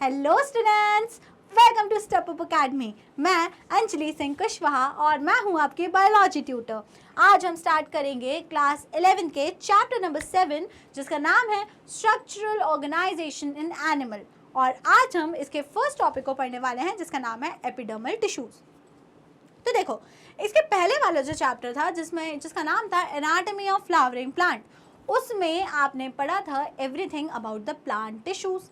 Hello students, welcome to step up academy. मैं अंजलि सिंह कुशवाहा और मैं हूं आपकी बायोलॉजी ट्यूटर। आज हम स्टार्ट करेंगे क्लास 11 के चैप्टर नंबर 7 जिसका नाम है स्ट्रक्चरल ऑर्गेनाइजेशन इन एनिमल। और आज हम इसके फर्स्ट टॉपिक को पढ़ने वाले हैं जिसका नाम है एपिडर्मल टिश्यूज। तो देखो, इसके पहले वाला जो चैप्टर था जिसका नाम था एनाटॉमी ऑफ फ्लावरिंग प्लांट, उसमें आपने पढ़ा था everything about the plant tissues.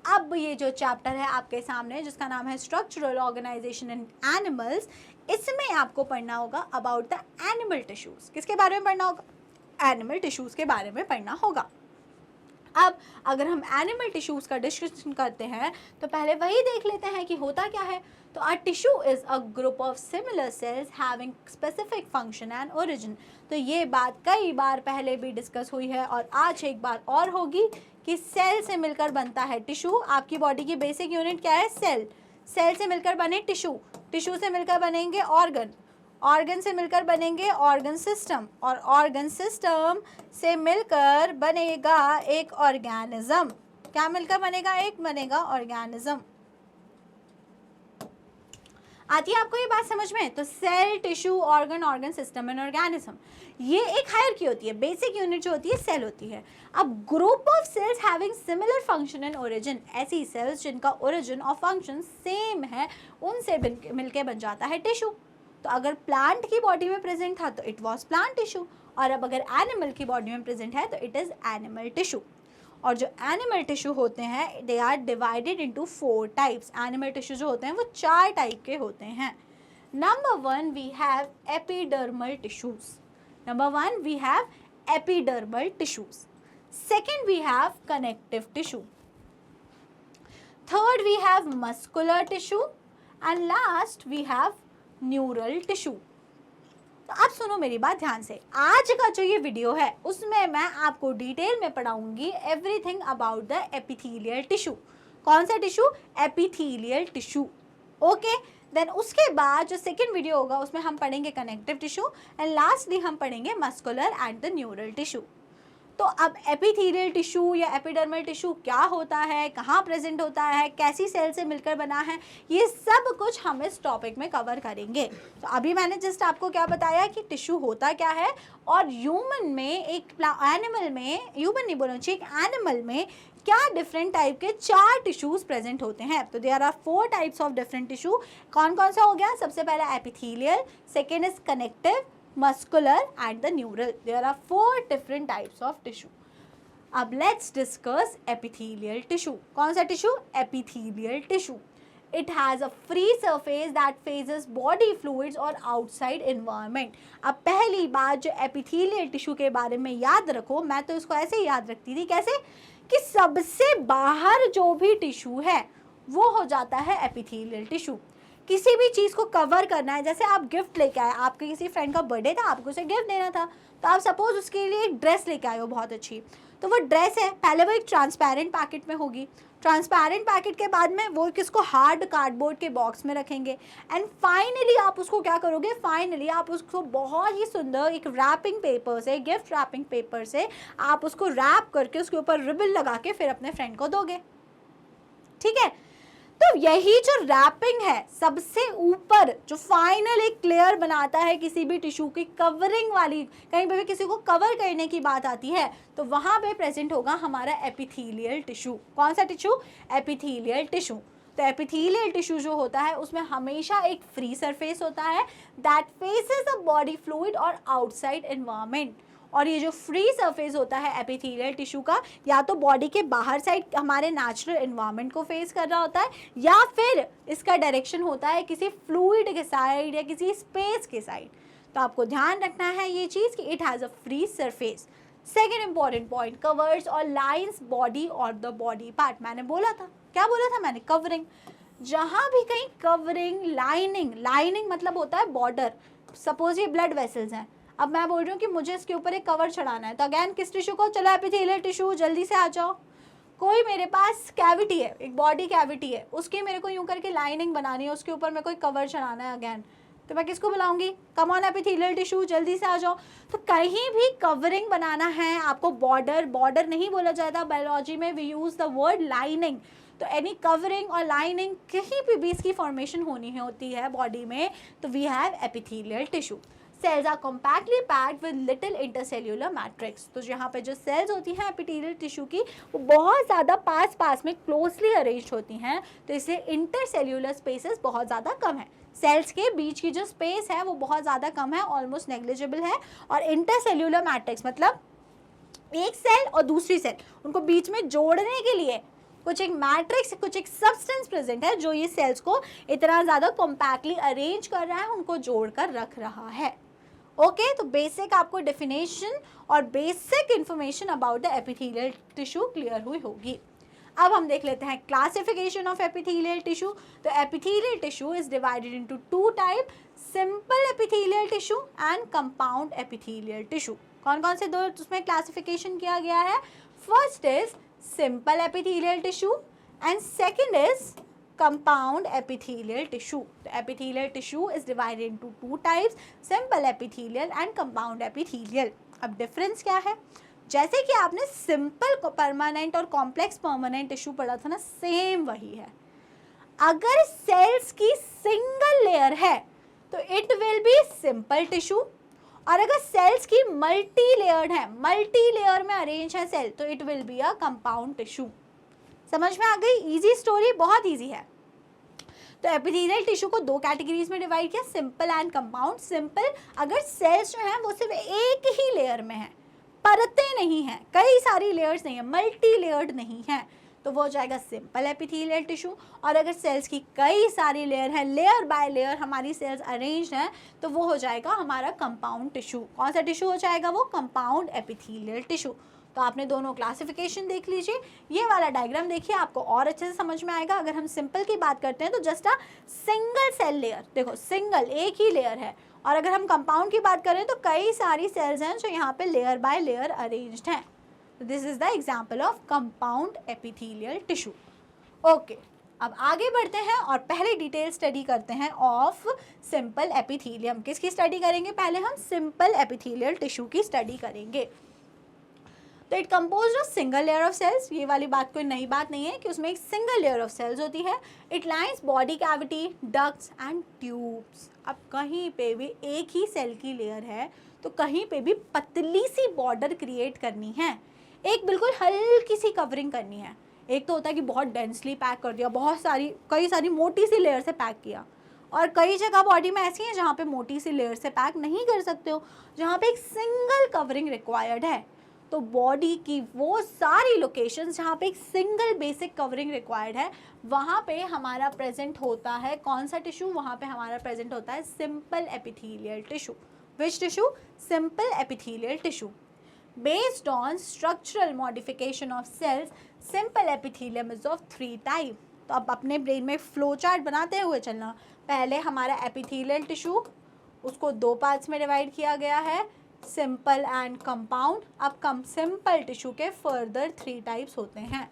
अब ये जो चैप्टर है आपके सामने जिसका नाम है स्ट्रक्चरल ऑर्गेनाइजेशन इन एनिमल्स, इसमें आपको पढ़ना होगा अबाउट द एनिमल टिश्यूज। किसके बारे में पढ़ना होगा? एनिमल टिश्यूज के बारे में पढ़ना होगा। अब अगर हम एनिमल टिश्यूज का डिस्कशन करते हैं तो पहले वही देख लेते हैं कि होता क्या है। तो a tissue is a group of similar sales having specific function and origin. तो ये बात कई बार पहले भी डिस्कस हुई है और आज एक बार और होगी कि सेल से मिलकर बनता है टिश्यू। आपकी बॉडी की बेसिक यूनिट क्या है? सेल। सेल से मिलकर बने टिश्यू, टिश्यू से मिलकर बनेंगे ऑर्गन, ऑर्गन से मिलकर बनेंगे ऑर्गन सिस्टम, और ऑर्गन सिस्टम से मिलकर बनेगा एक ऑर्गेनिज्म। क्या मिलकर बनेगा? एक बनेगा ऑर्गेनिज्म। आती है आपको ये बात समझ में? तो cell, tissue, organ, organ system and organism, ये एक हायरार्की होती है। बेसिक यूनिट जो होती है सेल होती है। अब group of sales having similar function and origin, ऐसी सेल्स जिनका ओरिजिन और फंक्शन सेम है, उनसे मिलके बन जाता है टिश्यू। तो अगर प्लांट की बॉडी में प्रेजेंट था तो इट वाज प्लांट टिश्यू, और अब अगर एनिमल की बॉडी में प्रेजेंट है तो इट इज एनिमल टिश्यू। और जो एनिमल टिश्यू होते हैं they are divided into 4 types. Animal tissue जो होते हैं वो 4 टाइप के होते हैं। Number 1 we have epidermal tissues. Number 1 we have epidermal tissues. Second we have connective tissue. Third we have muscular tissue and last we have neural tissue. तो अब सुनो मेरी बात ध्यान से। आज का जो ये वीडियो है उसमें मैं आपको डिटेल में पढ़ाऊंगी everything about the epithelial tissue. कौन सा tissue? Epithelial tissue. Okay, then उसके बाद जो सेकंड वीडियो होगा उसमें हम पढ़ेंगे कनेक्टिव टिश्यू एंड लास्टली हम पढ़ेंगे muscular and the neural tissue. तो अब एपिथेलियल टिश्यू या एपिडर्मल टिश्यू क्या होता है, कहाँ प्रेजेंट होता है, कैसी सेल से मिलकर बना है, ये सब कुछ हम इस टॉपिक में कवर करेंगे। तो अभी मैंने जस्ट आपको क्या बताया कि टिश्यू होता क्या है, और ह्यूमन में एनिमल में, ह्यूमन नहीं बोलना चाहिए, एनिमल में क्या डिफरेंट टाइप के 4 टिश्यूज प्रेजेंट होते हैं। तो there are 4 types of different tissue. कौन कौन सा हो गया? सबसे पहला epithelial, second is connective, muscular and the neural. There are 4 different types of tissue. अब let's discuss epithelial tissue. कौन सा tissue? epithelial tissue. It has a free surface that faces body fluids और outside environment. अब पहली बात जो epithelial tissue के बारे में याद रखो, मैं तो इसको ऐसे याद रखती थी, कैसे कि सबसे बाहर जो भी टिश्यू है वो हो जाता है epithelial tissue। किसी भी चीज़ को कवर करना है, जैसे आप गिफ्ट लेके आए, आपके किसी फ्रेंड का बर्थडे था, आपको उसे गिफ्ट देना था, तो आप सपोज उसके लिए एक ड्रेस लेके आए हो बहुत अच्छी, तो वो ड्रेस है, पहले वो एक ट्रांसपेरेंट पैकेट में होगी, ट्रांसपेरेंट पैकेट के बाद में वो किसको हार्ड कार्डबोर्ड के बॉक्स में रखेंगे, एंड फाइनली आप उसको क्या करोगे? फाइनली आप उसको बहुत ही सुंदर एक रैपिंग पेपर से, गिफ्ट रैपिंग पेपर से आप उसको रैप करके उसके ऊपर रिबन लगा के फिर अपने फ्रेंड को दोगे। ठीक है, तो यही जो रैपिंग है सबसे ऊपर जो फाइनल एक लेयर बनाता है किसी भी टिश्यू की कवरिंग वाली, कहीं पे भी किसी को कवर करने की बात आती है तो वहां पे प्रेजेंट होगा हमारा एपिथेलियल टिश्यू। कौन सा टिश्यू? Epithelial tissue. तो एपिथेलियल टिश्यू जो होता है उसमें हमेशा एक फ्री सरफेस होता है that faces the body fluid और आउटसाइड एनवायरनमेंट। और ये जो फ्री सरफेस होता है एपिथेलियल टिश्यू का, या तो बॉडी के बाहर साइड हमारे नेचुरल एनवायरनमेंट को फेस कर रहा होता है, या फिर इसका डायरेक्शन होता है किसी फ्लूइड के साइड या किसी स्पेस के साइड। तो आपको ध्यान रखना है ये चीज़ कि it has a free surface. Second important point, covers और लाइन्स बॉडी और द बॉडी पार्ट। मैंने बोला था, क्या बोला था मैंने? कवरिंग। जहाँ भी कहीं कवरिंग, लाइनिंग, लाइनिंग मतलब होता है बॉर्डर। सपोज ये ब्लड वेसल्स हैं, अब मैं बोल रही हूँ कि मुझे इसके ऊपर एक कवर चढ़ाना है, तो अगेन किस टिश्यू को? चलो एपिथेलियल टिश्यू, जल्दी से आ जाओ। कोई मेरे पास कैविटी है, एक बॉडी कैविटी है, उसकी मेरे को यूं करके लाइनिंग बनानी है, उसके ऊपर मेरे को एक कवर चढ़ाना है अगेन, तो मैं किसको बुलाऊंगी? कम ऑन एपिथेलियल टिश्यू, जल्दी से आ जाओ। तो कहीं भी कवरिंग बनाना है आपको, बॉर्डर, बॉर्डर नहीं बोला जाता बायोलॉजी में, we use the word lining. तो एनी कवरिंग और लाइनिंग कहीं पे भी इसकी फॉर्मेशन होनी होती है बॉडी में, तो we have epithelial tissue. Cells are compactly packed with little intercellular matrix. तो यहाँ पे जो सेल्स होती हैं एपिथेलियल टिश्यू की, वो बहुत ज़्यादा पास पास में क्लोजली अरेंज्ड होती हैं, तो इसलिए इंटरसेल्यूलर स्पेसेस बहुत ज़्यादा कम है। सेल्स के बीच की जो स्पेस है वो बहुत ज़्यादा कम है, ऑलमोस्ट नेग्लिजिबल है। और इंटरसेल्यूलर मैट्रिक्स मतलब एक सेल और दूसरी सेल, उनको बीच में जोड़ने के लिए कुछ एक मैट्रिक्स, कुछ एक सब्सटेंस प्रेजेंट है जो ये सेल्स को इतना ज़्यादा कॉम्पैक्टली अरेंज कर रहा है, उनको जोड़कर रख रहा है। ओके, तो बेसिक आपको डेफिनेशन और basic information about the epithelial tissue clear हुई होगी। अब हम देख लेते हैं क्लासिफिकेशन ऑफ एपिथेलियल टिश्यू। तो epithelial tissue is divided into to type, simple epithelial tissue and compound epithelial tissue. कौन कौन से दो उसमें क्लासिफिकेशन किया गया है? First is simple epithelial tissue and second is compound epithelial tissue. The epithelial tissue is divided into two types, simple epithelial and compound epithelial. अब difference क्या है? जैसे कि आपने सिंपल परमानेंट और कॉम्प्लेक्स परमानेंट टिश्यू पढ़ा था ना, सेम वही है। अगर सेल्स की सिंगल लेयर है तो it will be simple tissue, और अगर सेल्स की मल्टी लेयर्ड है, मल्टी लेयर में अरेंज है सेल, तो it will be a compound tissue. समझ में आ गई? इजी स्टोरी, बहुत इजी है। तो एपिथेलियल टिश्यू को दो कैटेगरीज में डिवाइड किया, सिंपल एंड कंपाउंड। सिंपल अगर सेल्स जो हैं वो सिर्फ एक ही लेयर में है, परतें नहीं हैं, कई सारी लेयर्स नहीं है, मल्टी लेयर्ड नहीं है, तो वो हो जाएगा सिंपल एपिथेलियल टिश्यू। और अगर सेल्स की कई सारी लेयर है, लेयर बाय लेयर हमारी सेल्स अरेंज्ड हैं, तो वो हो जाएगा हमारा कंपाउंड टिश्यू। कौन सा टिश्यू हो जाएगा वो? Compound epithelial tissue. तो आपने दोनों क्लासिफिकेशन देख लीजिए। ये वाला डायग्राम देखिए, आपको और अच्छे से समझ में आएगा। अगर हम सिंपल की बात करते हैं तो just a single cell layer, देखो सिंगल एक ही लेयर है। और अगर हम कंपाउंड की बात करें तो कई सारी सेल्स हैं जो यहाँ पे लेयर बाय लेयर अरेंज्ड हैं। This is the example of compound epithelial tissue. Okay, अब आगे बढ़ते हैं और पहले डिटेल स्टडी करते हैं ऑफ सिंपल एपिथेलियम। किसकी स्टडी करेंगे? पहले हम सिंपल एपिथेलियल टिश्यू की स्टडी करेंगे। तो it compose of single layer of cells. ये वाली बात कोई नई बात नहीं है कि उसमें एक सिंगल लेयर ऑफ सेल्स होती है। It lines body cavity, ducts and tubes. अब कहीं पे भी एक ही सेल की लेयर है तो कहीं पे भी पतली सी बॉर्डर क्रिएट करनी है, एक बिल्कुल हल्की सी कवरिंग करनी है। एक तो होता है कि बहुत डेंसली पैक कर दिया, बहुत सारी कई सारी मोटी सी लेयर से पैक किया, और कई जगह बॉडी में ऐसी है जहाँ पे मोटी सी लेयर से पैक नहीं कर सकते हो, जहाँ पे एक सिंगल कवरिंग रिक्वायर्ड है। तो बॉडी की वो सारी लोकेशंस जहाँ पे एक सिंगल बेसिक कवरिंग रिक्वायर्ड है, वहाँ पे हमारा प्रेजेंट होता है कौन सा टिश्यू? वहाँ पे हमारा प्रेजेंट होता है simple epithelial tissue. Which tissue? Simple epithelial tissue. Based on structural modification of cells, simple epithelium is of 3 type. तो अब अपने ब्रेन में फ्लो चार्ट बनाते हुए चलना। पहले हमारा एपिथेलियल टिश्यू, उसको दो पार्ट्स में डिवाइड किया गया है, सिंपल एंड कंपाउंड। अब सिंपल टिश्यू के फर्दर 3 टाइप्स होते हैं।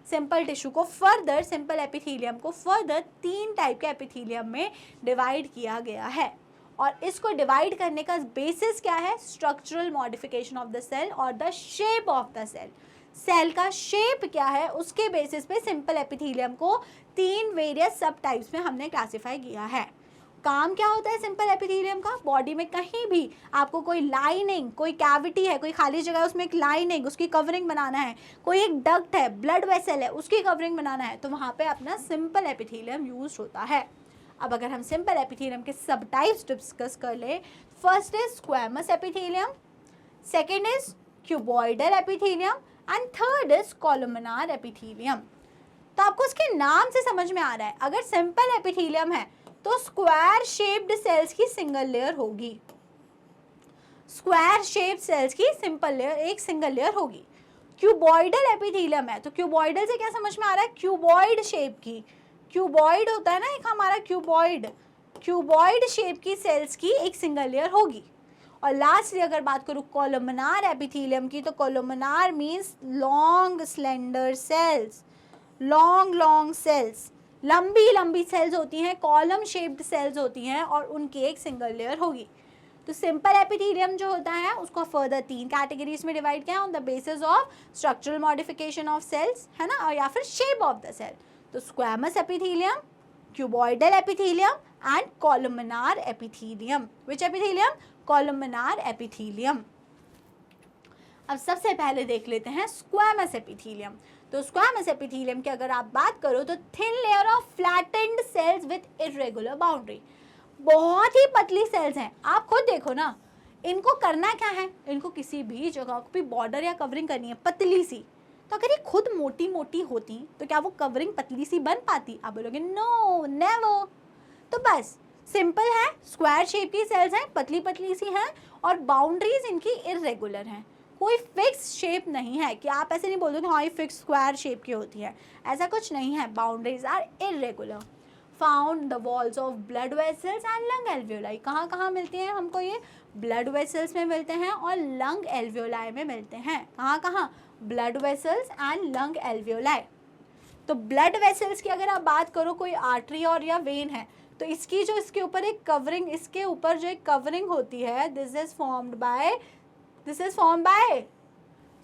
सिंपल टिश्यू को फर्दर, सिंपल एपिथेलियम को फर्दर 3 टाइप के एपिथेलियम में डिवाइड किया गया है। और इसको डिवाइड करने का बेसिस क्या है? Structural modification of the cell और the shape of the cell. Cell का शेप क्या है उसके बेसिस पे सिंपल एपिथेलियम को 3 वेरियस सब टाइप्स में हमने क्लासीफाई किया है। काम क्या होता है सिंपल एपिथेलियम का? बॉडी में कहीं भी आपको कोई लाइनिंग, कोई कैविटी है, कोई खाली जगह है, उसमें एक लाइनिंग, उसकी कवरिंग बनाना है, कोई एक डक्ट है, ब्लड वेसल है, उसकी कवरिंग बनाना है, तो वहाँ पे अपना सिंपल एपिथेलियम यूज होता है। अब अगर हम सिंपल एपिथेलियम के सब टाइप्स डिस्कस कर ले, first is squamous epithelium, second is cuboidal epithelium and third is columnar epithelium. तो आपको उसके नाम से समझ में आ रहा है, अगर सिंपल एपिथेलियम है तो स्क्वायर शेप्ड सेल्स की सिंगल लेयर होगी। स्क्वायर शेप्ड सेल्स की सिंपल लेयर, एक सिंगल लेयर होगी। क्यूबॉइडल एपिथेलियम है तो क्यूबॉइडल से क्या समझ में आ रहा है? क्यूबॉइड शेप की, क्यूबॉइड होता है ना एक हमारा क्यूबॉइड, क्यूबॉइड शेप की सेल्स की एक सिंगल लेयर होगी। और लास्टली अगर बात करूँ कॉलमनार एपिथेलियम की, तो columnar means long slender cells, long cells, लंबी लंबी सेल्स होती हैं, कॉलम शेप्ड सेल्स होती हैं और उनकी एक सिंगल लेयर होगी। तो सिंपल एपिथेलियम जो होता है उसको फर्दर 3 कैटेगरीज में डिवाइड किया on the basis of structural modification of cells, है ना, और या फिर शेप ऑफ द सेल। तो squamous epithelium, cuboidal epithelium and columnar epithelium. Which epithelium? Columnar epithelium. अब सबसे पहले देख लेते हैं स्क्वैमस एपिथेलियम। तो स्क्वैमस एपिथेलियम की अगर आप बात करो तो thin layer of flattened cells with irregular boundary. बहुत ही पतली सेल्स हैं, आप खुद देखो ना, इनको करना क्या है, इनको किसी भी जगह को भी बॉर्डर या कवरिंग करनी है पतली सी। तो अगर ये खुद मोटी मोटी होती तो क्या वो कवरिंग पतली सी बन पाती? आप बोलोगे नो, नेवर। तो बस सिंपल है, स्क्वायर शेप की सेल्स हैं, पतली पतली सी हैं और बाउंड्रीज इनकी इरेगुलर हैं। कोई फिक्स शेप नहीं है कि आप ऐसे नहीं बोल दो हाँ ये फिक्स स्क्वायर शेप की होती है, ऐसा कुछ नहीं है। Boundaries are irregular. Found the walls of blood vessels and lung alveoli. कहाँ कहाँ मिलती हैं हमको ये? ब्लड वेसल्स में मिलते हैं और लंग एल्वियोलाई में मिलते हैं। कहाँ कहाँ? Blood vessels and lung alveoli. तो ब्लड वेसल्स की अगर आप बात करो, कोई आर्टरी और या वेन है, तो इसकी जो इसके ऊपर एक कवरिंग, इसके ऊपर जो एक कवरिंग होती है, this is formed by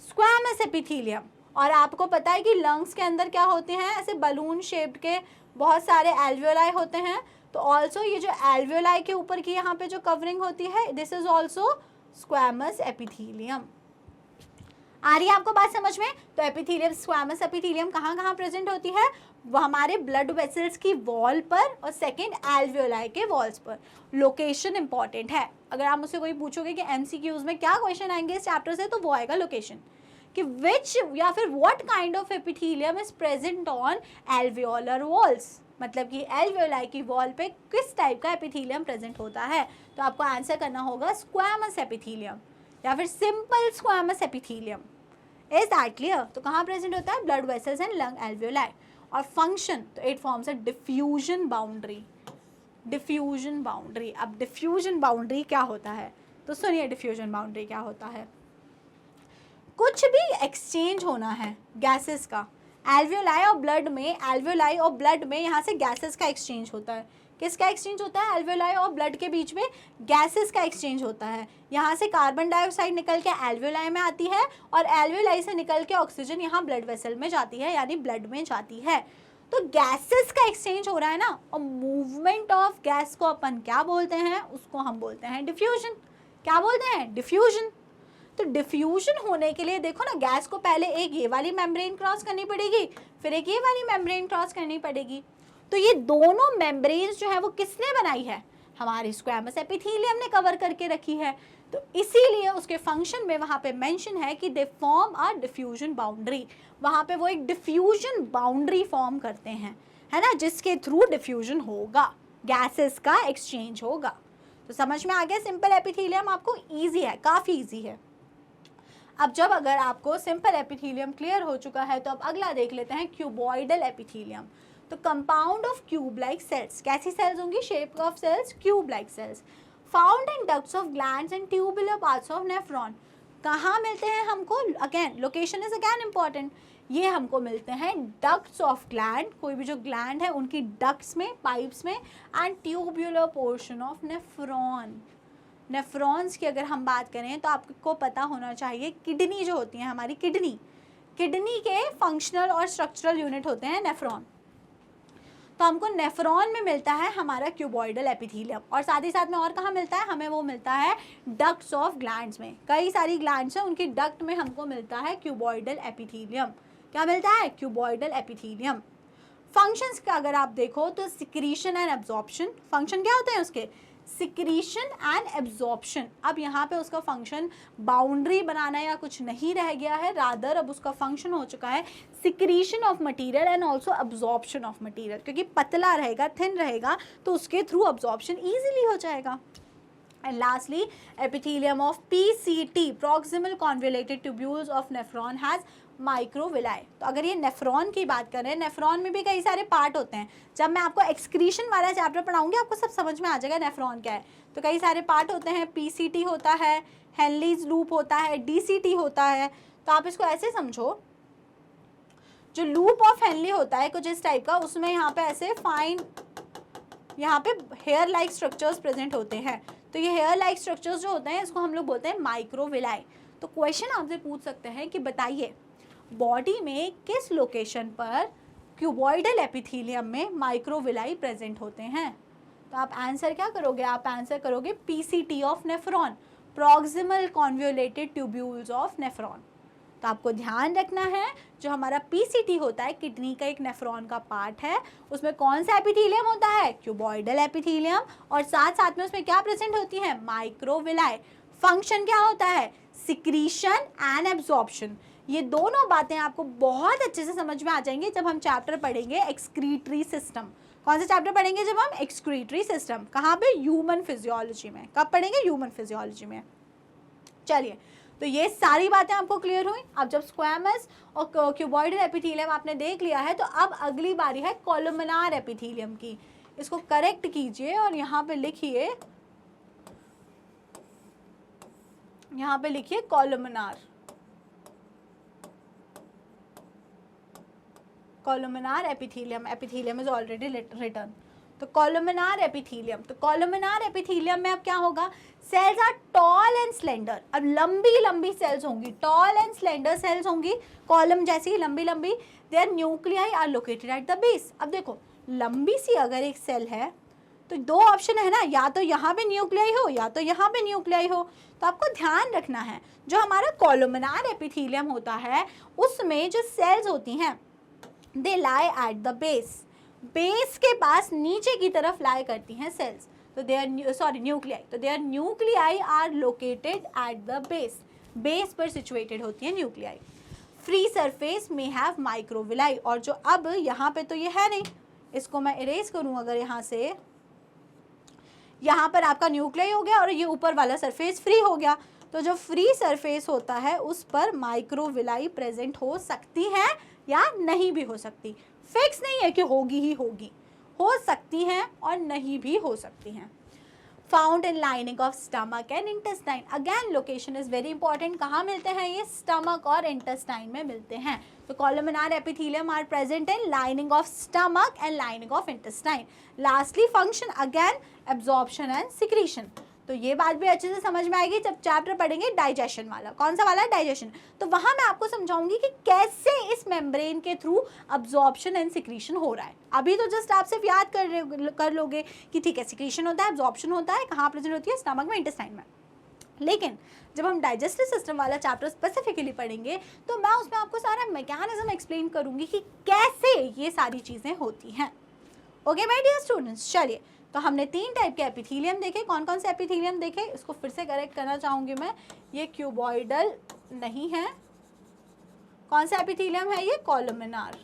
squamous epithelium. और आपको पता है कि लंग्स के अंदर क्या होते हैं? ऐसे बलून शेप्ड के बहुत सारे एल्वियोलाई होते हैं। तो ऑल्सो ये जो एल्वियोलाई के ऊपर की यहाँ पे जो कवरिंग होती है, this is also squamous epithelium. आ रही है आपको बात समझ में? तो एपिथेलियम, स्क्वैमस एपिथेलियम कहाँ कहाँ प्रेजेंट होती है? वो हमारे ब्लड वेसल्स की वॉल पर और सेकेंड एल्वियोलाई के वॉल्स पर। लोकेशन इंपॉर्टेंट है। अगर आप मुझसे कोई पूछोगे कि एमसीक्यूज में क्या क्वेश्चन आएंगे इस चैप्टर से, तो वो आएगा लोकेशन, कि विच या फिर what kind of epithelium is present on alveolar walls. मतलब कि एल्वियोलाई की वॉल पे किस टाइप का एपिथेलियम प्रेजेंट होता है। तो आपको आंसर करना होगा स्क्वैमस एपिथेलियम या फिर simple squamous epithelium. Is that clear? तो कहाँ प्रेजेंट होता है? Blood vessels and lung alveoli. और फंक्शन, तो it forms a diffusion boundary. Diffusion boundary, अब डिफ्यूजन बाउंड्री क्या होता है? तो सुनिए डिफ्यूजन बाउंड्री क्या होता है। कुछ भी एक्सचेंज होना है गैसेस का, एल्वियोलाई और ब्लड में यहाँ से गैसेस का एक्सचेंज होता है। किसका एक्सचेंज होता है? एल्वियोलाई और ब्लड के बीच में गैसेस का एक्सचेंज होता है। यहाँ से कार्बन डाइऑक्साइड निकल के एल्वियोलाई में आती है और एल्वियोलाई से निकल के ऑक्सीजन यहाँ ब्लड वेसल में जाती है, यानी ब्लड में जाती है। तो गैसेस का एक्सचेंज हो रहा है ना, और मूवमेंट ऑफ गैस को अपन क्या बोलते हैं? उसको हम बोलते हैं डिफ्यूजन। क्या बोलते हैं? डिफ्यूजन। तो डिफ्यूजन होने के लिए देखो ना, गैस को पहले एक ये वाली मेम्ब्रेन क्रॉस करनी पड़ेगी, फिर एक ये वाली मेम्ब्रेन क्रॉस करनी पड़ेगी। तो ये दोनों मेम्ब्रेन्स जो है वो किसने बनाई है? हमारी स्क्वैमस एपिथेलियम ने कवर करके रखी है। तो इसीलिए उसके फंक्शन में वहाँ पे मेंशन है कि they form a diffusion boundary. वहाँ पे वो एक डिफ्यूजन बाउंड्री फॉर्म करते हैं, है ना, जिसके थ्रू डिफ्यूजन होगा, गैसेस का एक्सचेंज होगा। तो समझ में आ गया? सिंपल एपिथेलियम आपको ईजी है, काफ़ी ईजी है। अब जब अगर आपको सिंपल एपिथेलियम क्लियर हो चुका है, तो अब अगला देख लेते हैं क्यूबॉइडल एपिथेलियम। तो compound of cube like cells. कैसी सेल्स होंगी? Shape of cells cube like cells. Found in ducts of glands and tubular parts of nephron. कहाँ मिलते हैं हमको? Again location is again important. ये हमको मिलते हैं डक्ट्स ऑफ ग्लैंड, कोई भी जो ग्लैंड है उनकी डक्ट्स में, पाइप्स में, and tubular portion of nephron. Nephrons की अगर हम बात करें तो आपको पता होना चाहिए, किडनी जो होती है हमारी, किडनी के फंक्शनल और स्ट्रक्चरल यूनिट होते हैं नेफ्रॉन। तो हमको नेफ्रॉन में मिलता है हमारा क्यूबॉइडल एपिथेलियम। और साथ ही साथ में और कहाँ मिलता है हमें? वो मिलता है डक्ट्स ऑफ ग्लैंड्स में। कई सारी ग्लैंड्स हैं, उनकी डक्ट में हमको मिलता है क्यूबॉइडल एपिथेलियम। क्या मिलता है? Cuboidal epithelium. फंक्शंस का अगर आप देखो तो सिक्रीशन एंड एब्जॉर्प्शन। फंक्शन क्या होते हैं उसके? Secretion and absorption. अब यहाँ पे उसका फंक्शन बाउंड्री बनाना या कुछ नहीं रह गया है, रादर अब उसका फंक्शन हो चुका है secretion of material and also absorption of material. क्योंकि पतला रहेगा, थिन रहेगा, तो उसके थ्रू एब्जॉर्प्शन ईजिली हो जाएगा। And lastly epithelium of PCT, proximal convoluted tubules of nephron has microvilli. तो अगर ये नेफ्रॉन की बात करें, नेफ्रॉन में भी कई सारे पार्ट होते हैं। जब मैं आपको एक्सक्रीशन वाला चैप्टर पढ़ाऊंगी आपको सब समझ में आ जाएगा नेफ्रॉन क्या है। तो कई सारे पार्ट होते हैं, PCT होता है, हेनलीज लूप होता है, DCT होता है। तो आप इसको ऐसे समझो, जो लूप ऑफ हेनली होता है कुछ इस टाइप का, उसमें यहाँ पे ऐसे फाइन, यहाँ पे हेयर लाइक स्ट्रक्चर्स प्रेजेंट होते हैं। तो ये हेयर लाइक स्ट्रक्चर्स जो होते हैं इसको हम लोग बोलते हैं माइक्रोविलाई। तो क्वेश्चन आपसे पूछ सकते हैं कि बताइए बॉडी में किस लोकेशन पर क्यूबॉइडल एपिथेलियम में माइक्रोविलाई प्रेजेंट होते हैं। तो आप आंसर क्या करोगे, आप आंसर करोगे PCT of nephron, proximal convoluted tubules of nephron. तो आपको ध्यान रखना है जो हमारा पीसीटी होता है किडनी का एक नेफ्रॉन का पार्ट है, उसमें कौन सा एपिथेलियम होता है, क्यूबॉइडल एपिथेलियम, और साथ साथ में उसमें क्या प्रेजेंट होती है, माइक्रोविलाई। फंक्शन क्या होता है, सिक्रीशन एंड एब्जॉर्प्शन। ये दोनों बातें आपको बहुत अच्छे से समझ में आ जाएंगे जब हम चैप्टर पढ़ेंगे एक्सक्रीटरी सिस्टम। कौन सा चैप्टर पढ़ेंगे जब हम, एक्सक्रीटरी सिस्टम। कहाँ पे, ह्यूमन फिजियोलॉजी में। कब पढ़ेंगे, ह्यूमन फिजियोलॉजी में। चलिए, तो ये सारी बातें आपको क्लियर हुई। अब जब स्क्वैमस और क्यूबॉइडल एपिथेलियम आपने देख लिया है, तो अब अगली बारी है कोलुमिनार एपिथेलियम की। इसको करेक्ट कीजिए और यहाँ पे लिखिए, यहाँ पे लिखिए columnar. Columnar epithelium, epithelium is already written. तो कोलुमिनार एपिथेलियम, तो कोलुमिनार एपिथेलियम में अब क्या होगा, cells are tall and slender. अब लंबी लंबी सेल्स होंगी, टॉल एंड स्लेंडर सेल्स होंगी, कॉलम जैसी लंबी लंबी। Their nuclei are located at the base. अब देखो, लंबी सी अगर एक सेल है तो दो ऑप्शन है ना, या तो यहाँ पे न्यूक्लियाई हो या तो यहाँ पे न्यूक्लियाई हो। तो आपको ध्यान रखना है जो हमारा कोलुमिनार एपिथेलियम होता है उसमें जो सेल्स होती हैं they lie at the base. Base के पास नीचे की तरफ लाई करती हैं सेल्स। तो दे आर सॉरी न्यूक्लियाई, तो they are nuclei are located at the base. Base पर सिचुएटेड होती है न्यूक्लियाई। फ्री सरफेस में हैव माइक्रोविलाई। और जो अब यहाँ पे तो ये है नहीं, इसको मैं इरेज करूँ अगर यहाँ से, यहाँ पर आपका न्यूक्लियाई हो गया और ये ऊपर वाला सरफेस फ्री हो गया। तो जो फ्री सरफेस होता है उस पर माइक्रोविलाई प्रेजेंट हो सकती है या नहीं भी हो सकती। फिक्स नहीं है कि होगी ही होगी, हो सकती हैं और नहीं भी हो सकती हैं। Found in lining of stomach and intestine. Again location is very important. कहाँ मिलते हैं ये, स्टमक और इंटेस्टाइन में मिलते हैं। तो columnar epithelium are present in lining of stomach and lining of intestine. Lastly function again absorption and secretion. तो ये बात भी अच्छे से समझ में आएगी जब चैप्टर पढ़ेंगे डाइजेशन वाला। कौन सा वाला, डाइजेशन। तो वहां मैं आपको समझाऊंगी कि कैसे इस मेम्ब्रेन के थ्रू अब्जॉर्प्शन एंड सिक्रीशन हो रहा है। अभी तो जस्ट आप सिर्फ याद कर लोगे कि ठीक है सिक्रीशन होता है, अब्जॉर्प्शन होता है, कहाँ प्रेजेंट होती है, स्टमक में, इंटेस्टाइन में। लेकिन जब हम डाइजेस्टिव सिस्टम वाला चैप्टर स्पेसिफिकली पढ़ेंगे तो मैं उसमें आपको सारा मैकेनिज्म एक्सप्लेन करूंगी कि कैसे ये सारी चीज़ें होती हैं। ओके माय डियर स्टूडेंट्स, चलिए, तो हमने 3 टाइप के एपिथेलियम देखे। कौन कौन से एपिथेलियम देखे, इसको फिर से करेक्ट करना चाहूँगी मैं, ये क्यूबॉइडल नहीं है। कौन सा एपिथेलियम है ये, कोलुमिनार।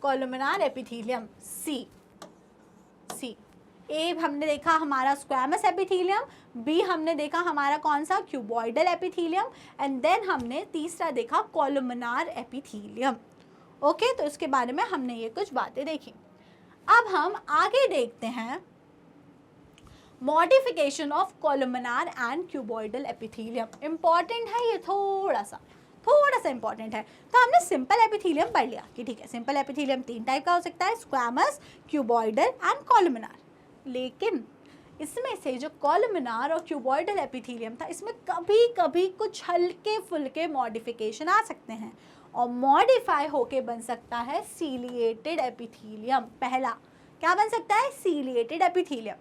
कोलुमिनार एपिथेलियम सी। ए हमने देखा हमारा स्क्वैमस एपिथेलियम, बी हमने देखा हमारा कौन सा, क्यूबॉइडल एपिथेलियम, एंड देन हमने तीसरा देखा कोलुमिनार एपिथेलियम। ओके, तो इसके बारे में हमने ये कुछ बातें देखी। अब हम आगे देखते हैं modification of columnar and cuboidal epithelium. Important है ये, थोड़ा सा इंपॉर्टेंट है। तो हमने सिंपल एपिथेलियम पढ़ लिया कि ठीक है सिंपल एपिथेलियम 3 टाइप का हो सकता है, स्क्वैमस, क्यूबॉइडल एंड कोलुमिनार। लेकिन इसमें से जो कोलुमिनार और क्यूबॉइडल एपिथेलियम था इसमें कभी कभी कुछ हल्के फुल्के मॉडिफिकेशन आ सकते हैं और मॉडिफाई होके बन सकता है सीलिएटेड एपिथेलियम। पहला क्या बन सकता है, सीलिएटेड एपिथेलियम।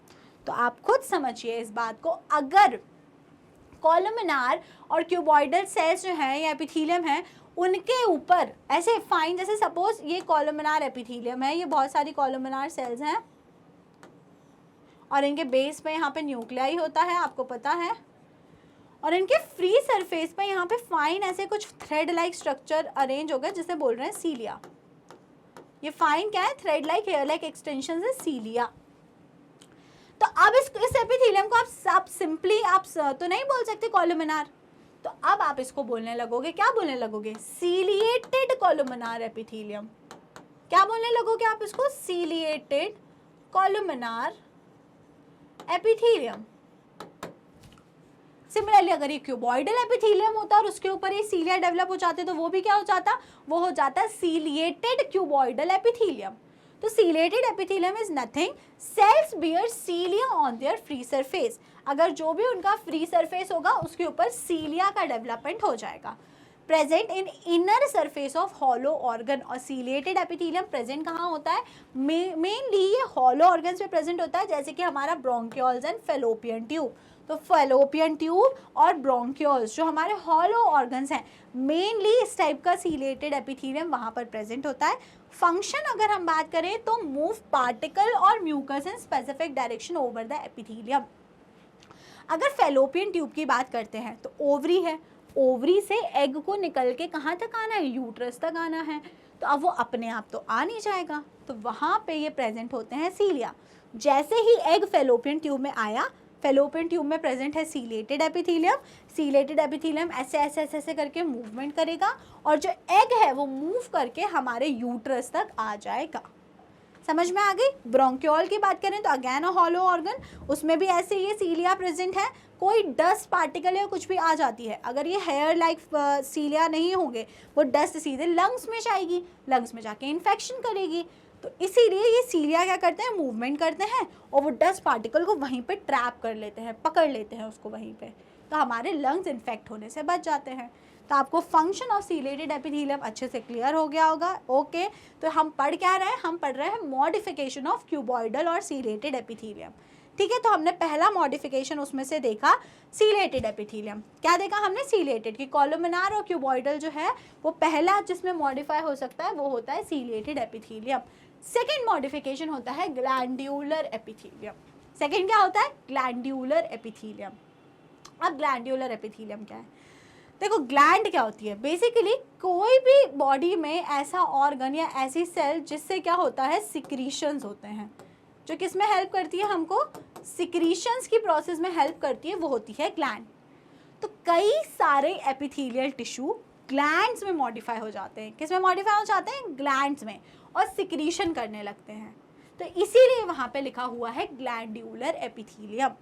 तो आप खुद समझिए इस बात को, अगर कोलुमिनार और क्यूबॉइडल सेल्स जो हैं या एपिथेलियम हैं उनके ऊपर ऐसे फाइन, जैसे सपोज ये कोलुमिनार एपिथेलियम है, ये बहुत सारी कोलुमिनार सेल्स हैं और इनके बेस पे यहाँ पे न्यूक्लियाई होता है, आपको पता है, और इनके फ्री सरफेस पे यहाँ पे फाइन ऐसे कुछ थ्रेड लाइक स्ट्रक्चर अरेंज हो गए जिसे बोल रहे हैं सीलिया। ये फाइन क्या है, thread like hair like extension है सीलिया। तो अब इस एपिथेलियम को आप सिंपली आप तो नहीं बोल सकते कोलुमिनार, तो अब आप इसको बोलने लगोगे, क्या बोलने लगोगे, सीलिएटेड कोलुमिनार एपिथेलियम। क्या बोलने लगोगे आप इसको, सीलिएटेड कोलुमिनार एपिथेलियम। सिमिलरली अगर ये क्यूबॉइडल एपिथेलियम होता और उसके ऊपर ये सीलिया डेवलप हो जाते तो वो भी क्या हो जाता, वो हो जाता सीलिएटेड क्यूबॉइडल एपिथेलियम। तो ciliated epithelium is nothing, cells bear cilia on their free surface. अगर जो भी उनका फ्री सरफेस होगा उसके ऊपर सीलिया का डेवलपमेंट हो जाएगा। Present in inner surface of hollow organ. और सीलिएटेड एपिथेलियम प्रेजेंट कहाँ होता है? मेनली ये हॉलो ऑर्गन्स पे प्रेजेंट होता है, जैसे कि हमारा ब्रोंकियोल्स एंड फेलोपियन ट्यूब। तो फेलोपियन ट्यूब और ब्रोंकियोल्स जो हमारे हॉलो ऑर्गन्स हैं, मेनली इस टाइप का सीलिएटेड एपिथेलियम वहाँ पर प्रेजेंट होता है। फंक्शन अगर हम बात करें तो मूव पार्टिकल और mucus in specific direction over the epithelium. अगर फेलोपियन ट्यूब की बात करते हैं तो ओवरी है, ओवरी से एग को निकल के कहाँ तक आना है? यूट्रस तक आना है। तो अब वो अपने आप तो आ नहीं जाएगा, तो वहाँ पे ये प्रेजेंट होते हैं सीलिया। जैसे ही एग फेलोपियन ट्यूब में आया, फेलोपियन ट्यूब में प्रेजेंट है सीलिएटेड एपिथेलियम। सीलिएटेड एपिथेलियम ऐसे ऐसे ऐसे ऐसे करके मूवमेंट करेगा और जो एग है वो मूव करके हमारे यूट्रस तक आ जाएगा। समझ में आ गई? ब्रोंकियोल की बात करें तो अगेन अ हॉलो ऑर्गन, उसमें भी ऐसे ये सीलिया प्रेजेंट है। कोई डस्ट पार्टिकल या कुछ भी आ जाती है, अगर ये हेयर लाइक सीलिया नहीं होंगे, वो डस्ट सीधे लंग्स में जाएगी, लंग्स में जाके इन्फेक्शन करेगी। तो इसीलिए ये सीलिया क्या करते हैं? मूवमेंट करते हैं और वो डस्ट पार्टिकल को वहीं पे ट्रैप कर लेते हैं, पकड़ लेते हैं उसको वहीं पे, तो हमारे लंग्स इन्फेक्ट होने से बच जाते हैं। तो आपको फंक्शन ऑफ सीलिएटेड एपिथेलियम अच्छे से क्लियर हो गया होगा। ओके, तो हम पढ़ क्या रहे हैं? हम पढ़ रहे हैं मॉडिफिकेशन ऑफ क्यूबॉइडल और सीलिएटेड एपिथेलियम। ठीक है, तो हमने पहला मॉडिफिकेशन उसमें से देखा सीलिएटेड एपिथेलियम। क्या देखा हमने? सीलिएटेड की कॉलमनार और क्यूबॉइडल जो है वो पहला जिसमें मॉडिफाई हो सकता है वो होता है सीलिएटेड एपिथेलियम। सेकेंड मॉडिफिकेशन होता है ग्लैंड्यूलर एपिथेलियम। सेकेंड क्या होता है? Glandular epithelium. अब ग्लैंड्यूलर एपिथेलियम क्या है? देखो, ग्लैंड क्या होती है? बेसिकली कोई भी बॉडी में ऐसा ऑर्गन या ऐसी सेल जिससे क्या होता है? सिक्रीशंस होते हैं, जो किस में हेल्प करती है? हमको सिक्रीशंस की प्रोसेस में हेल्प करती है, वो होती है ग्लैंड। तो कई सारे एपिथेलियल टिश्यू ग्लैंड्स में मॉडिफाई हो जाते हैं। किस में मॉडिफाई हो जाते हैं? ग्लैंड्स में, और सिक्रीशन करने लगते हैं। तो इसीलिए वहाँ पे लिखा हुआ है ग्लैंड्यूलर एपिथेलियम।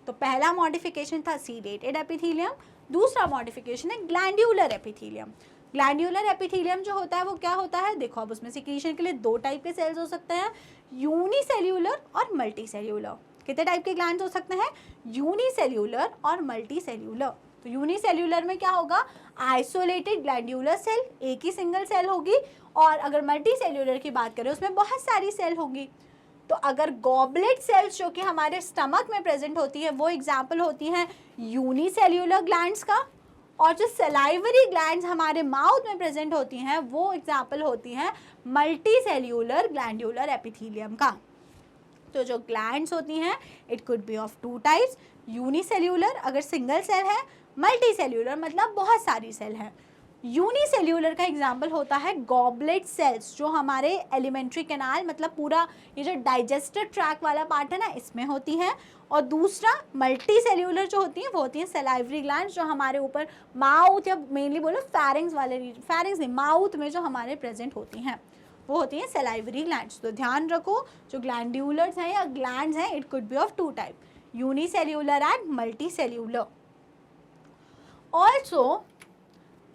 तो पहला मॉडिफिकेशन था सीलिएटेड एपिथेलियम, दूसरा मॉडिफिकेशन है ग्लैंड्यूलर एपिथेलियम। ग्लैंड्यूलर एपिथेलियम जो होता है वो क्या होता है? देखो, अब उसमें सिक्रीशन के लिए दो टाइप के सेल्स हो सकते हैं, यूनिसेल्यूलर और मल्टीसेल्यूलर। कितने टाइप के ग्लैंड्स हो सकते हैं? यूनिसेल्यूलर और मल्टीसेल्यूलर। तो यूनिसेल्यूलर में क्या होगा? आइसोलेटेड ग्लैंड्यूलर सेल, एक ही सिंगल सेल होगी। और अगर मल्टीसेल्यूलर की बात करें उसमें बहुत सारी सेल होंगी। तो अगर गॉबलेट सेल्स जो कि हमारे स्टमक में प्रेजेंट होती है वो एग्जाम्पल होती हैं यूनिसेल्यूलर ग्लैंड्स का, और जो सलाइवरी ग्लैंड्स हमारे माउथ में प्रेजेंट होती हैं वो एग्जाम्पल होती हैं मल्टीसेल्यूलर ग्लैंड्यूलर एपिथेलियम का। तो जो ग्लैंड्स होती हैं it could be of two types, unicellular अगर सिंगल सेल है, मल्टीसेल्यूलर मतलब बहुत सारी सेल हैं। यूनिसेल्यूलर का एग्जाम्पल होता है गॉबलेट सेल्स, जो हमारे एलिमेंट्री कैनाल मतलब पूरा ये जो डाइजेस्टिव ट्रैक वाला पार्ट है ना, इसमें होती हैं। और दूसरा मल्टी सेल्यूलर जो होती हैं वो होती हैं सलाइवरी ग्लैंड्स, जो हमारे ऊपर माउथ या मेनली बोलो फैरिंग्स वाले, फैरिंग्स नहीं, माउथ में जो हमारे प्रेजेंट होती हैं वो होती हैं सलाइवरी ग्लैंड्स। तो ध्यान रखो, जो ग्लैंड्यूलर्स हैं या ग्लैंड्स हैं it could be of two type, unicellular and multi cellular. Also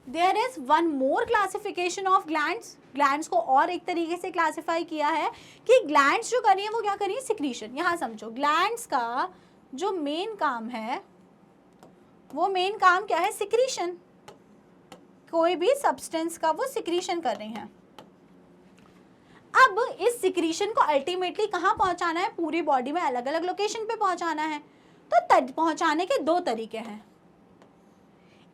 there is one more classification of glands. Glands को और एक तरीके से क्लासिफाई किया है कि ग्लैंड्स जो करिए वो क्या करिए? सिक्रीशन। यहाँ समझो, ग्लैंड्स का जो मेन काम है वो मेन काम क्या है? सिक्रीशन। कोई भी सब्सटेंस का वो सिक्रीशन कर रही हैं। अब इस सिक्रीशन को अल्टीमेटली कहाँ पहुँचाना है? पूरी बॉडी में अलग अलग लोकेशन पे पहुँचाना है। तो पहुँचाने के दो तरीके हैं।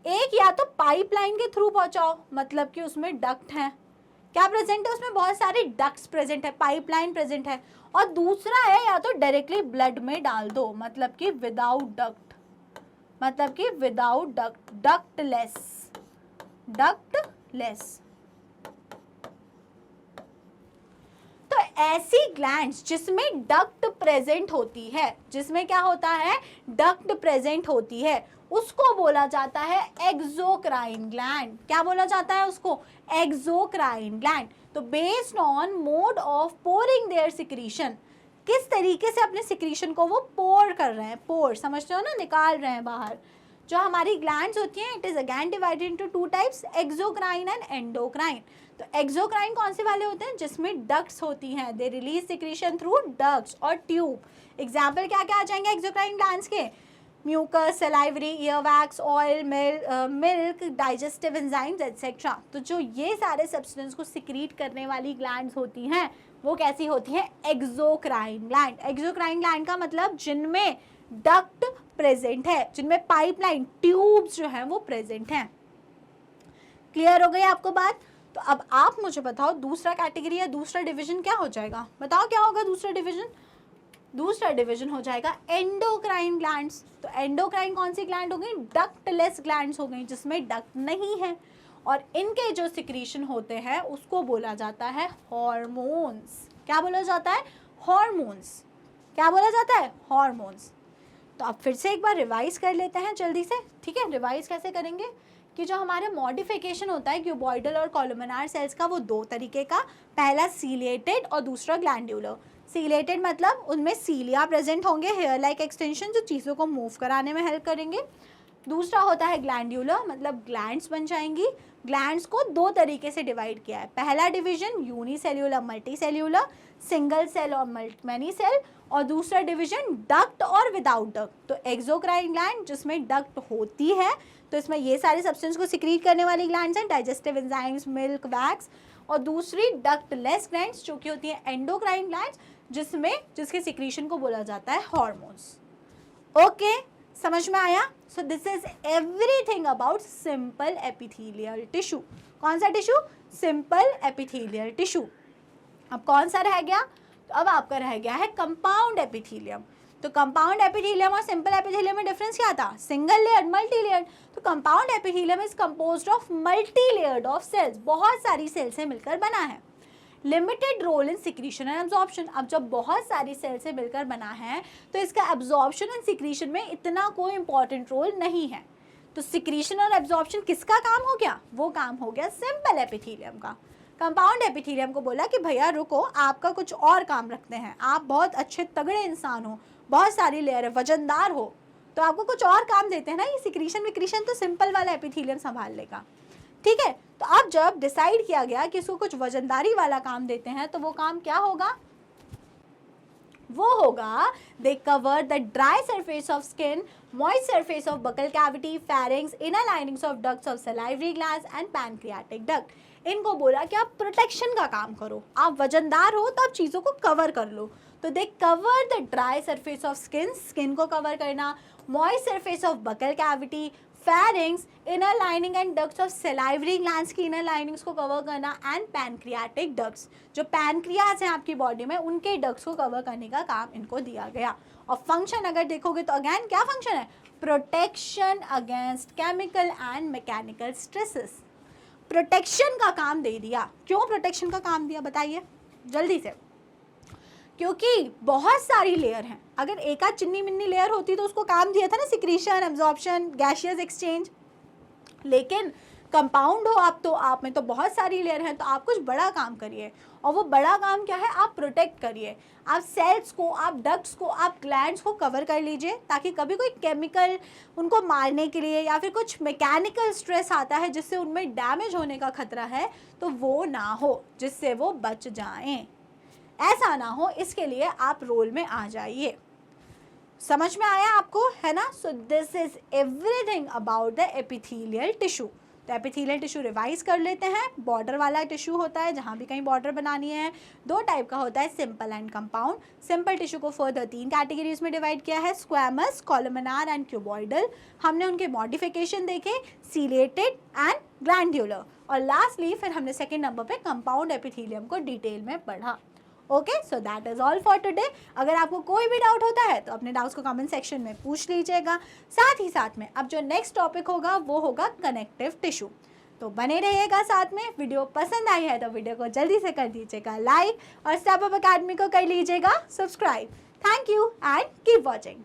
एक, या तो पाइपलाइन के थ्रू पहुंचाओ, मतलब कि उसमें डक्ट है, क्या प्रेजेंट है उसमें? बहुत सारे डक्ट्स प्रेजेंट है, पाइपलाइन प्रेजेंट है। और दूसरा है या तो डायरेक्टली ब्लड में डाल दो, मतलब कि विदाउट डक्ट, मतलब कि विदाउट डक्ट, डक्टलेस, डक्टलेस। तो ऐसी ग्लैंड्स जिसमें डक्ट प्रेजेंट होती है, जिसमें क्या होता है? डक्ट प्रेजेंट होती है, उसको बोला जाता है एक्सोक्राइन ग्लैंड। क्या बोला जाता है उसको? Exocrine gland. तो based on mode of pouring their secretion, किस तरीके से अपने सिक्रीशन को वो पोर कर रहे हैं, पोर समझते हो ना, निकाल रहे हैं बाहर। जो हमारी ग्लैंड्स होती हैं it is again divided into two types, exocrine and endocrine. तो एक्सोक्राइन कौन से वाले होते हैं? जिसमें डक्ट्स होती हैं, they release secretion through ducts और ट्यूब। एग्जाम्पल क्या क्या आ जाएंगे एक्सोक्राइन ग्लैंड्स के? Mucus, salivary, earwax, oil, milk, digestive enzymes etcetera. तो जो ये सारे सब्सटेंस को सिक्रीट करने वाली ग्लैंड्स होती हैं वो कैसी होती हैं? Exocrine gland. एक्सोक्राइन ग्लैंड का मतलब जिनमें डक्ट प्रेजेंट है, जिनमें पाइपलाइन ट्यूब्स जो हैं वो प्रेजेंट हैं। क्लियर हो गई आपको बात? तो अब आप मुझे बताओ दूसरा कैटेगरी या दूसरा डिवीजन क्या हो जाएगा? बताओ क्या होगा दूसरा डिवीजन? दूसरा डिवीजन हो जाएगा एंडोक्राइन ग्लैंड्स। तो एंडोक्राइन कौन सी ग्लैंड हो गई? डक्टलेस ग्लैंड्स हो गई, जिसमें डक्ट नहीं है, और इनके जो सिक्रीशन होते हैं उसको बोला जाता है हॉर्मोन्स। क्या बोला जाता है? हॉर्मोन्स। क्या बोला जाता है? हॉर्मोन्स। तो अब फिर से एक बार रिवाइज कर लेते हैं जल्दी से, ठीक है? रिवाइज कैसे करेंगे कि जो हमारा मॉडिफिकेशन होता है क्यूबॉइडल और कॉलमनार सेल्स का, वो दो तरीके का, पहला सीलिएटेड और दूसरा ग्लैंड्यूलर। सीलिएटेड मतलब उनमें सीलिया प्रेजेंट होंगे, हेयर लाइक एक्सटेंशन जो चीज़ों को मूव कराने में हेल्प करेंगे। दूसरा होता है ग्लैंड्यूलर, मतलब ग्लैंड्स बन जाएंगी। ग्लैंड्स को दो तरीके से डिवाइड किया है। पहला division unicellular, multicellular, single cell और मैनी सेल, और दूसरा डिवीजन डक्ट और विदाउट डक्ट। तो एक्सोक्राइन ग्लैंड जिसमें डक्ट होती है, तो इसमें ये सारे सब्सटेंस को सिक्रीट करने वाली ग्लैंड्स हैं, डाइजेस्टिव एंजाइम्स, मिल्क, वैक्स। और दूसरी डक्टलेस ग्लैंड्स जो कि होती हैं एंडोक्राइन ग्लैंड्स, जिसके सिक्रीशन को बोला जाता है हॉर्मोन्स। ओके, समझ में आया? So this is everything about simple epithelial tissue. कौन सा टिश्यू? Simple epithelial tissue. अब कौन सा रह गया? तो अब आपका रह गया है कंपाउंड एपिथेलियम। तो कंपाउंड एपिथेलियम और सिंपल एपिथेलियम में डिफरेंस क्या था? Single layer, multi layer. तो compound epithelium is composed of multi layered of cells, बहुत सारी सेल से मिलकर बना है। Limited role in secretion and absorption. अब जब बहुत सारी सेल से मिलकर बना है तो इसका एब्जॉर्प्शन एंड सिक्रीशन में इतना कोई इंपॉर्टेंट रोल नहीं है। तो सिक्रीशन और एब्जॉर्प्शन किसका काम हो गया? वो काम हो गया सिंपल एपिथेलियम का। कंपाउंड एपिथेलियम को बोला कि भैया रुको, आपका कुछ और काम रखते हैं, आप बहुत अच्छे तगड़े इंसान हो, बहुत सारी लेयर है, वजनदार हो, तो आपको कुछ और काम देते हैं ना, ये सिक्रीशन विक्रीशन तो सिंपल वाला एपिथेलियम संभाल लेगा। ठीक है, तो अब जब डिसाइड किया गया कि इसको कुछ वजनदारी वाला काम देते हैं, तो वो काम क्या होगा? वो होगा they cover the dry surface of skin, moist surface of buccal cavity, pharynx, inner linings of ducts of salivary glands and pancreatic duct. इनको बोला कि आप प्रोटेक्शन का काम करो, आप वजनदार हो तो आप चीज़ों को कवर कर लो। तो they cover the dry surface of skin, skin को कवर करना, moist surface of buccal cavity, pharynx, inner lining and ducts of salivary glands की इनर लाइनिंग्स को कवर करना, एंड पैनक्रियाटिक डक्ट्स, जो पैनक्रियाज हैं आपकी बॉडी में, उनके डक्ट्स को कवर करने का काम इनको दिया गया। और फंक्शन अगर देखोगे तो अगेन क्या फंक्शन है? Protection against chemical and mechanical stresses. Protection का काम दे दिया। क्यों प्रोटेक्शन का काम दिया बताइए जल्दी से? क्योंकि बहुत सारी लेयर हैं, अगर एक आध चिन्नी मिन्नी लेयर होती तो उसको काम दिया था ना सिक्रीशन, एब्जॉर्प्शन, गैसियस एक्सचेंज। लेकिन कंपाउंड हो आप, तो आप में तो बहुत सारी लेयर हैं, तो आप कुछ बड़ा काम करिए। और वो बड़ा काम क्या है? आप प्रोटेक्ट करिए, आप सेल्स को, आप डक्ट्स को, आप ग्लैंड्स को कवर कर लीजिए, ताकि कभी कोई केमिकल उनको मारने के लिए या फिर कुछ मैकेनिकल स्ट्रेस आता है जिससे उनमें डैमेज होने का खतरा है, तो वो ना हो, जिससे वो बच जाएं। ऐसा ना हो, इसके लिए आप रोल में आ जाइए। समझ में आया आपको, है ना? So this is everything about the epithelial tissue. तो एपिथेलियल टिश्यू रिवाइज कर लेते हैं। बॉर्डर वाला टिश्यू होता है, जहाँ भी कहीं बॉर्डर बनानी है। दो टाइप का होता है, simple and compound. Simple tissue को फर्दर 3 कैटेगरीज में डिवाइड किया है, स्क्वैमस, कॉलमनार एंड क्यूबॉइडल। हमने उनके मॉडिफिकेशन देखे, सीलिएटेड एंड ग्लैंड्यूलर। और लास्टली फिर हमने सेकेंड नंबर पे कंपाउंड एपिथेलियम को डिटेल में पढ़ा। Okay, so that is all for today. अगर आपको कोई भी डाउट होता है तो अपने डाउट्स को कमेंट सेक्शन में पूछ लीजिएगा। साथ ही साथ में अब जो नेक्स्ट टॉपिक होगा वो होगा कनेक्टिव टिश्यू। तो बने रहिएगा साथ में। वीडियो पसंद आई है तो वीडियो को जल्दी से कर दीजिएगा लाइक, और स्टेप अप अकेडमी को कर लीजिएगा subscribe. Thank you and keep watching.